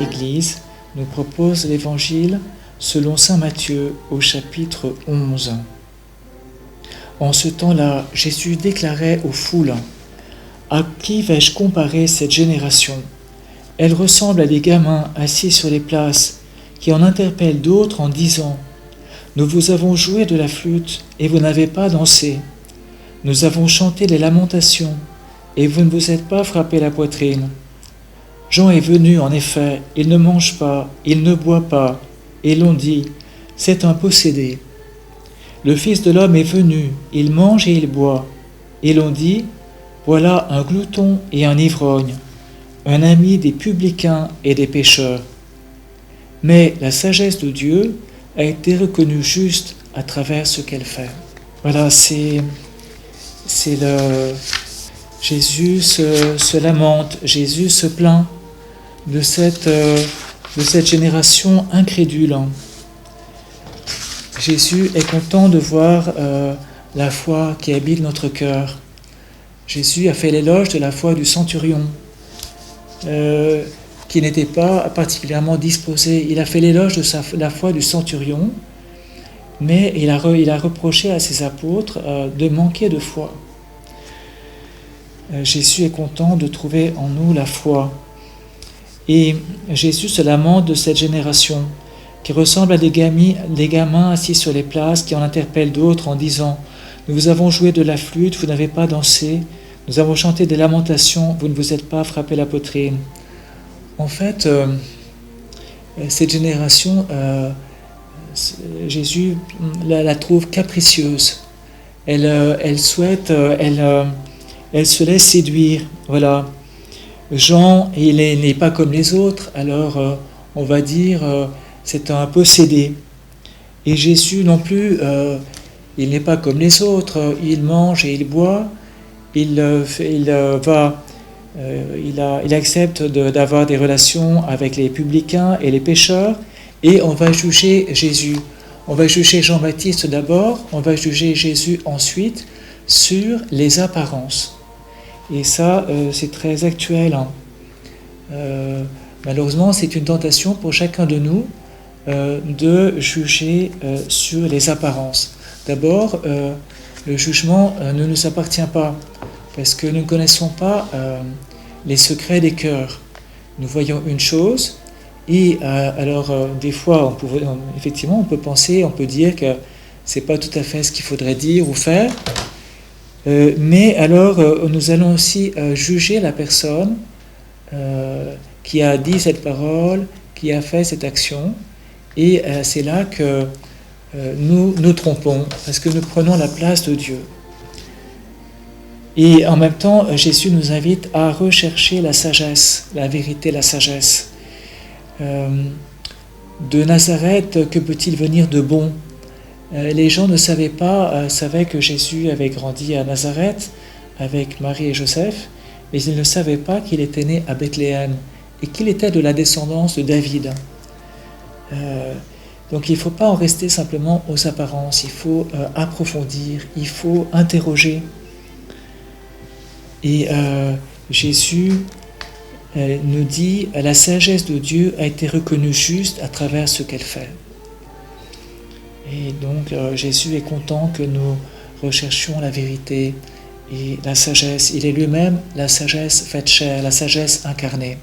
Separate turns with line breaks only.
Église nous propose l'Évangile selon saint Matthieu au chapitre 11. En ce temps-là, Jésus déclarait aux foules : « À qui vais-je comparer cette génération ? Elle ressemble à des gamins assis sur les places, qui en interpellent d'autres en disant : Nous vous avons joué de la flûte, et vous n'avez pas dansé. Nous avons chanté les lamentations, et vous ne vous êtes pas frappé la poitrine. Jean est venu, en effet, il ne mange pas, il ne boit pas, et l'on dit : c'est un possédé. Le Fils de l'homme est venu, il mange et il boit, et l'on dit : voilà un glouton et un ivrogne, un ami des publicains et des pécheurs. Mais la sagesse de Dieu a été reconnue juste à travers ce qu'elle fait. Voilà, c'est le... Jésus se lamente, Jésus se plaint de cette génération incrédule. Jésus est content de voir la foi qui habite notre cœur. Jésus a fait l'éloge de la foi du centurion, qui n'était pas particulièrement disposé. Il a fait l'éloge de la foi du centurion, mais il a reproché à ses apôtres de manquer de foi. Jésus est content de trouver en nous la foi. Et Jésus se lamente de cette génération qui ressemble à des gamins assis sur les places qui en interpellent d'autres en disant : Nous vous avons joué de la flûte, vous n'avez pas dansé. Nous avons chanté des lamentations, vous ne vous êtes pas frappé la poitrine. En fait, cette génération, Jésus la trouve capricieuse. Elle se laisse séduire. Voilà. Jean, il n'est pas comme les autres, alors on va dire c'est un possédé. Et Jésus non plus, il n'est pas comme les autres, il mange et il boit, il accepte d'avoir des relations avec les publicains et les pécheurs, et on va juger Jésus. On va juger Jean-Baptiste d'abord, on va juger Jésus ensuite sur les apparences. Et ça, c'est très actuel. Malheureusement, c'est une tentation pour chacun de nous de juger sur les apparences. D'abord, le jugement ne nous appartient pas, parce que nous ne connaissons pas les secrets des cœurs. Nous voyons une chose, et des fois, effectivement, on peut penser, on peut dire que c'est pas tout à fait ce qu'il faudrait dire ou faire. Mais alors, nous allons aussi juger la personne qui a dit cette parole, qui a fait cette action, et c'est là que nous nous trompons, parce que nous prenons la place de Dieu. Et en même temps, Jésus nous invite à rechercher la sagesse, la vérité, la sagesse. De Nazareth, que peut-il venir de bon ? Les gens ne savaient que Jésus avait grandi à Nazareth avec Marie et Joseph, mais ils ne savaient pas qu'il était né à Bethléem et qu'il était de la descendance de David. Donc il ne faut pas en rester simplement aux apparences, il faut approfondir, il faut interroger. Et Jésus nous dit : la sagesse de Dieu a été reconnue juste à travers ce qu'elle fait. Et donc Jésus est content que nous recherchions la vérité et la sagesse. Il est lui-même la sagesse faite chair, la sagesse incarnée.